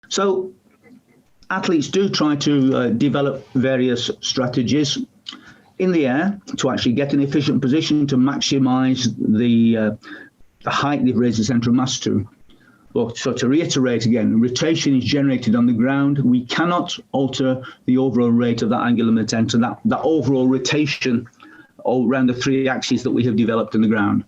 So athletes do try to develop various strategies in the air to actually get an efficient position to maximize the height they've raised the centre of mass to. Well, so to reiterate again, rotation is generated on the ground. We cannot alter the overall rate of that angular momentum, that overall rotation all around the three axes that we have developed in the ground.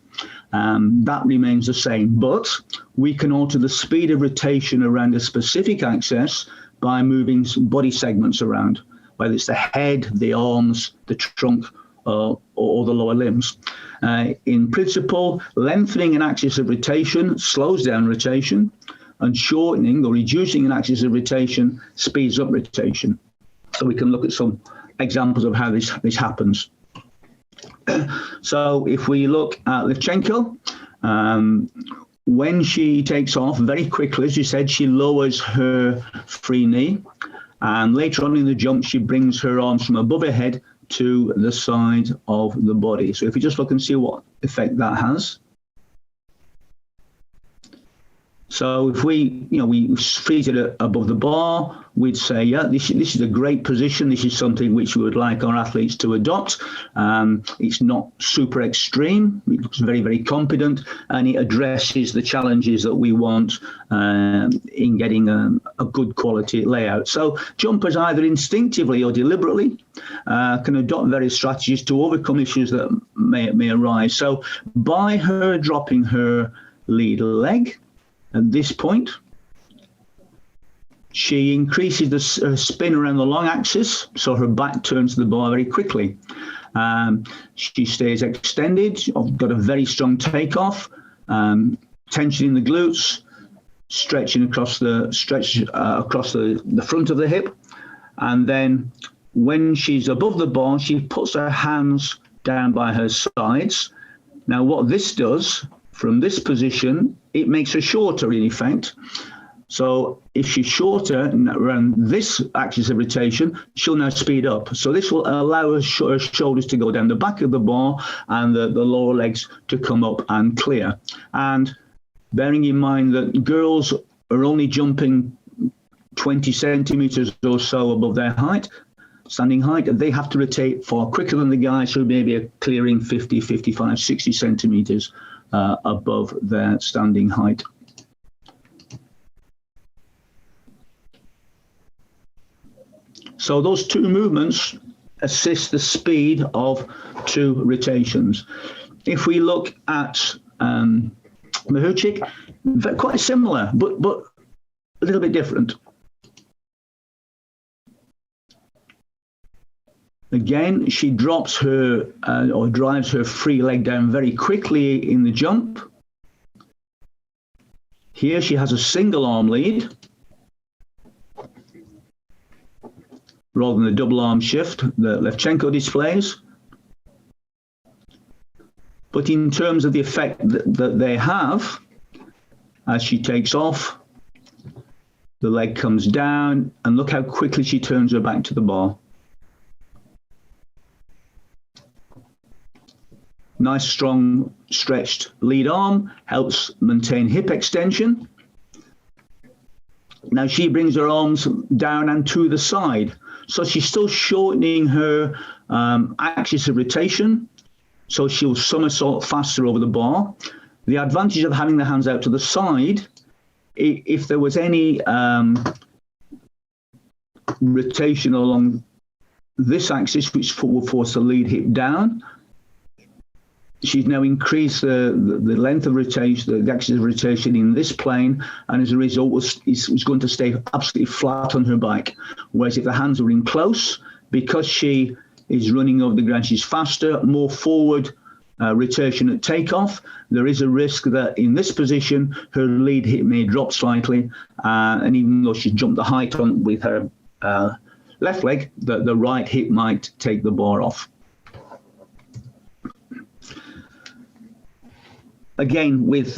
That remains the same, but we can alter the speed of rotation around a specific axis by moving body segments around, whether it's the head, the arms, the trunk, or the lower limbs. In principle, lengthening an axis of rotation slows down rotation, and shortening or reducing an axis of rotation speeds up rotation. So we can look at some examples of how this happens. So if we look at Levchenko, when she takes off very quickly, as you said, she lowers her free knee. And later on in the jump, she brings her arms from above her head to the side of the body. So if we just look and see what effect that has. So if we freeze it above the bar, we'd say, yeah, this is a great position. This is something which we would like our athletes to adopt. It's not super extreme. It looks very, very competent, and it addresses the challenges that we want in getting a good quality layout. So jumpers either instinctively or deliberately can adopt various strategies to overcome issues that may arise. So by her dropping her lead leg, at this point, she increases the spin around the long axis, so her back turns to the bar very quickly. She stays extended, got a very strong takeoff, tension in the glutes, stretching across the front of the hip, and then when she's above the bar, she puts her hands down by her sides. Now, what this does from this position, it makes her shorter in effect. So if she's shorter around this axis of rotation, she'll now speed up. So this will allow her shoulders to go down the back of the bar and the lower legs to come up and clear. And bearing in mind that girls are only jumping 20 centimeters or so above their height, standing height, they have to rotate far quicker than the guys who maybe are clearing 50, 55, 60 centimeters above their standing height. So those two movements assist the speed of two rotations. If we look at Mahuchik, quite similar, but a little bit different. Again, she drops her or drives her free leg down very quickly in the jump. Here she has a single arm lead rather than the double arm shift that Levchenko displays. But in terms of the effect that they have, as she takes off, the leg comes down, and look how quickly she turns her back to the bar. Nice, strong, stretched lead arm helps maintain hip extension. Now she brings her arms down and to the side. So she's still shortening her axis of rotation. So she'll somersault faster over the bar. The advantage of having the hands out to the side, if there was any rotation along this axis, which will force the lead hip down, she's now increased the length of rotation, the axis of rotation in this plane, and as a result, is going to stay absolutely flat on her back. Whereas if the hands were in close, because she is running over the ground, she's faster, more forward rotation at takeoff, there is a risk that in this position, her lead hip may drop slightly, and even though she's jumped the height on with her left leg, the right hip might take the bar off. Again, with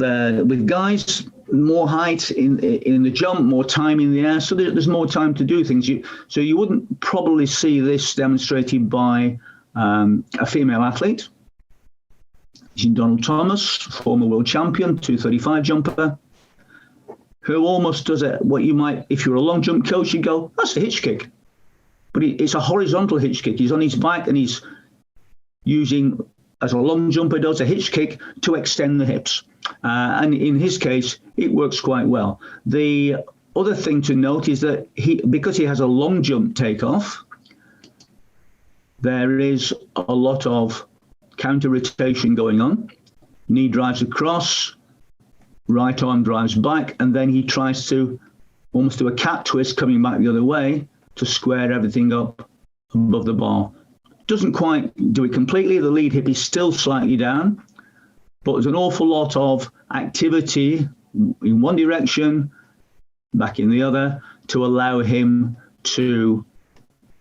guys, more height in the jump, more time in the air, so there's more time to do things. So you wouldn't probably see this demonstrated by a female athlete. Donald Thomas, former world champion, 235 jumper. who almost does it, what you might, if you're a long jump coach, you go, that's a hitch kick. But it's a horizontal hitch kick. He's on his back and he's using, as a long jumper does, a hitch kick to extend the hips. And in his case, it works quite well. The other thing to note is that because he has a long jump takeoff, there is a lot of counter rotation going on. Knee drives across, right arm drives back, and then he tries to almost do a cat twist coming back the other way to square everything up above the bar. Doesn't quite do it completely. The lead hip is still slightly down, but there's an awful lot of activity in one direction, back in the other, to allow him to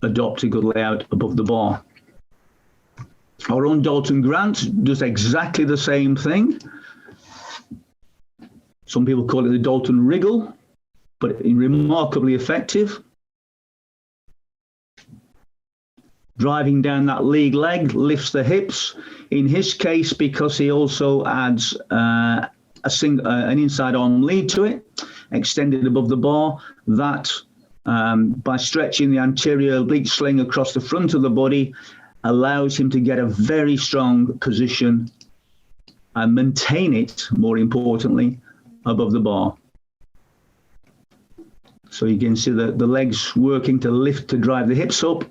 adopt a good layout above the bar. Our own Dalton Grant does exactly the same thing. Some people call it the Dalton wriggle, but remarkably effective. Driving down that lead leg, lifts the hips. In his case, because he also adds an inside arm lead to it, extended above the bar, that by stretching the anterior oblique sling across the front of the body, allows him to get a very strong position and maintain it, more importantly, above the bar. So you can see the legs working to lift, to drive the hips up,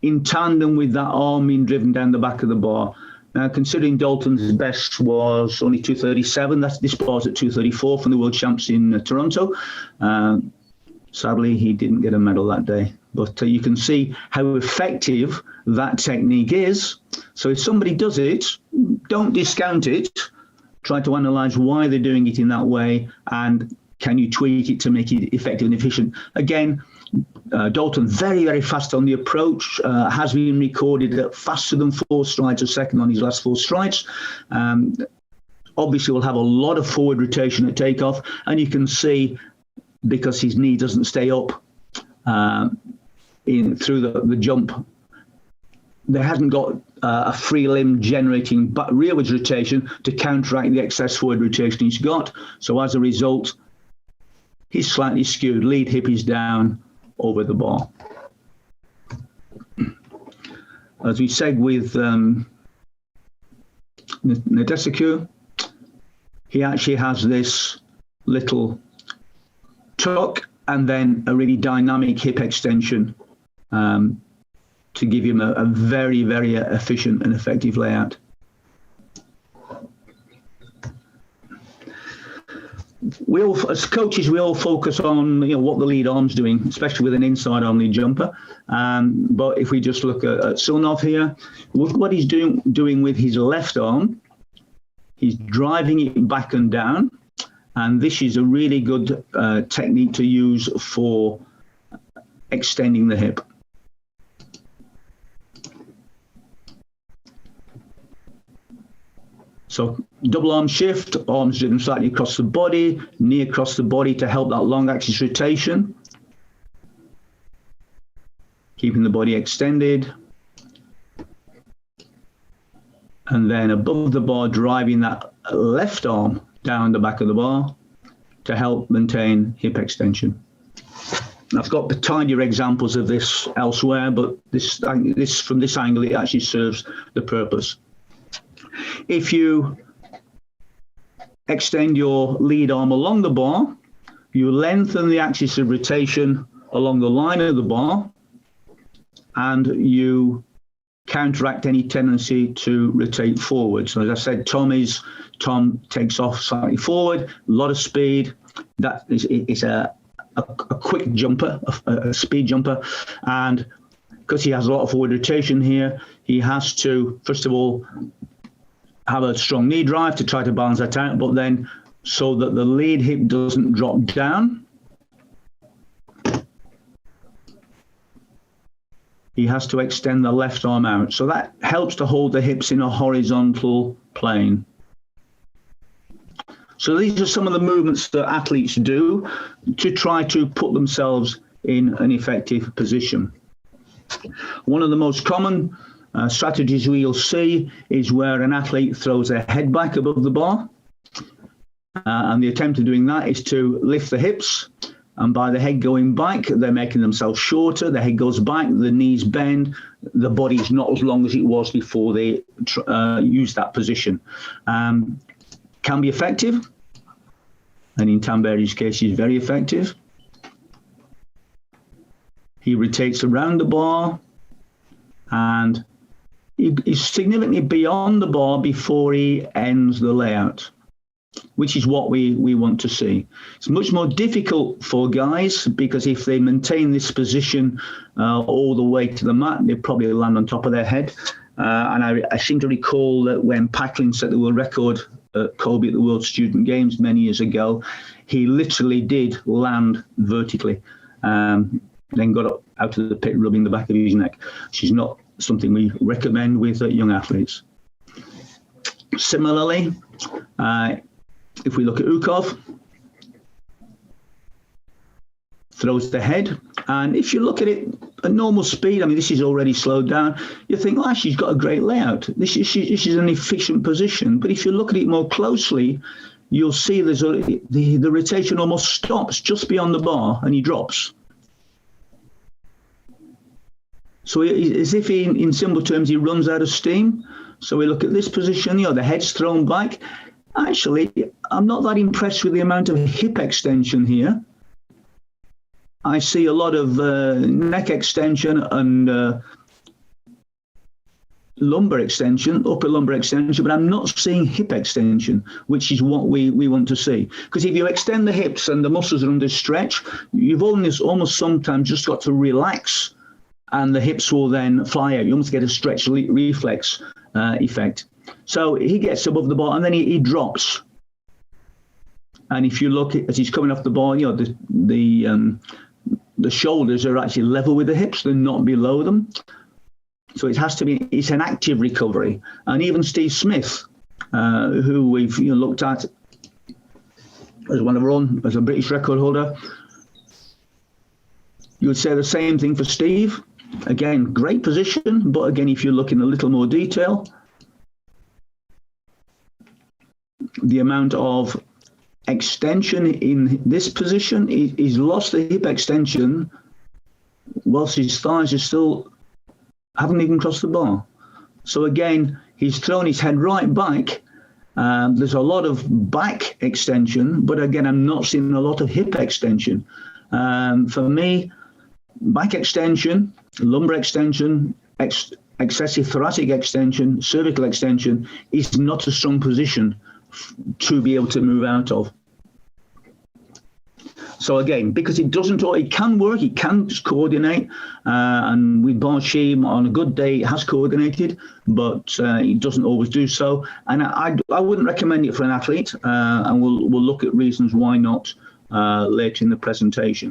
in tandem with that arm being driven down the back of the bar. Now, considering Dalton's best was only 237, this bar's at 234 from the world champs in Toronto. Sadly, he didn't get a medal that day. But you can see how effective that technique is. So if somebody does it, don't discount it. Try to analyze why they're doing it in that way, and can you tweak it to make it effective and efficient. Again, Dalton very, very fast on the approach, has been recorded at faster than 4 strides a second on his last 4 strides. Obviously will have a lot of forward rotation at takeoff, and you can see, because his knee doesn't stay up through the jump, there hasn't got a free limb generating rearwards rotation to counteract the excess forward rotation he's got. So as a result, he's slightly skewed. Lead hip is down over the bar. As we said with Nadesaku, he actually has this little tuck and then a really dynamic hip extension to give him a very, very efficient and effective layout. We all, as coaches, we all focus on what the lead arm's doing, especially with an inside arm lead jumper. But if we just look at Silnov here, look what he's doing with his left arm. He's driving it back and down, and this is a really good technique to use for extending the hip. So double arm shift, arms driven slightly across the body, knee across the body to help that long axis rotation. Keeping the body extended. And then above the bar, driving that left arm down the back of the bar to help maintain hip extension. I've got the tinier examples of this elsewhere, but this from this angle, it actually serves the purpose. If you extend your lead arm along the bar, you lengthen the axis of rotation along the line of the bar, and you counteract any tendency to rotate forward. So as I said, Tom takes off slightly forward, a lot of speed. That is a quick jumper, a speed jumper, and because he has a lot of forward rotation here, he has to, first of all, have a strong knee drive to try to balance that out, but then so that the lead hip doesn't drop down, he has to extend the left arm out. So that helps to hold the hips in a horizontal plane. So these are some of the movements that athletes do to try to put themselves in an effective position. One of the most common strategies we'll see is where an athlete throws their head back above the bar. And the attempt of doing that is to lift the hips, and by the head going back, they're making themselves shorter. The head goes back, the knees bend, the body's not as long as it was before they used that position. Can be effective, and in Tamberi's case, is very effective. He rotates around the bar, and he's significantly beyond the bar before he ends the layout, which is what we want to see. It's much more difficult for guys, because if they maintain this position all the way to the mat, they probably land on top of their head. And I seem to recall that when Packlin set the world record at Kobe at the World Student Games many years ago, he literally did land vertically, then got up out of the pit rubbing the back of his neck, which is not something we recommend with young athletes. Similarly, if we look at Ukov, throws the head, and if you look at it at normal speed, I mean, this is already slowed down, you think, well, she's got a great layout. This is an efficient position. But if you look at it more closely, you'll see the rotation almost stops just beyond the bar, and he drops. So as if in simple terms, he runs out of steam. So we look at this position, the head's thrown back. Actually, I'm not that impressed with the amount of hip extension here. I see a lot of neck extension and lumbar extension, upper lumbar extension, but I'm not seeing hip extension, which is what we want to see. Because if you extend the hips and the muscles are under stretch, you've almost sometimes just got to relax, and the hips will then fly out. You almost get a stretch reflex effect. So he gets above the bar, and then he drops. And if you look as he's coming off the bar, the shoulders are actually level with the hips; they're not below them. So it has to be. It's an active recovery. And even Steve Smith, who we've looked at as one of our own, as a British record holder, you would say the same thing for Steve. Again, great position, but again, if you look in a little more detail, the amount of extension in this position, he's lost the hip extension whilst his thighs are still haven't even crossed the bar. So again, he's thrown his head right back. There's a lot of back extension, but again, I'm not seeing a lot of hip extension. For me, back extension, lumbar extension, excessive thoracic extension, cervical extension is not a strong position to be able to move out of. So again, because it can work, it can coordinate, and with Barshim on a good day, it has coordinated, but it doesn't always do so. And I wouldn't recommend it for an athlete, and we'll look at reasons why not later in the presentation.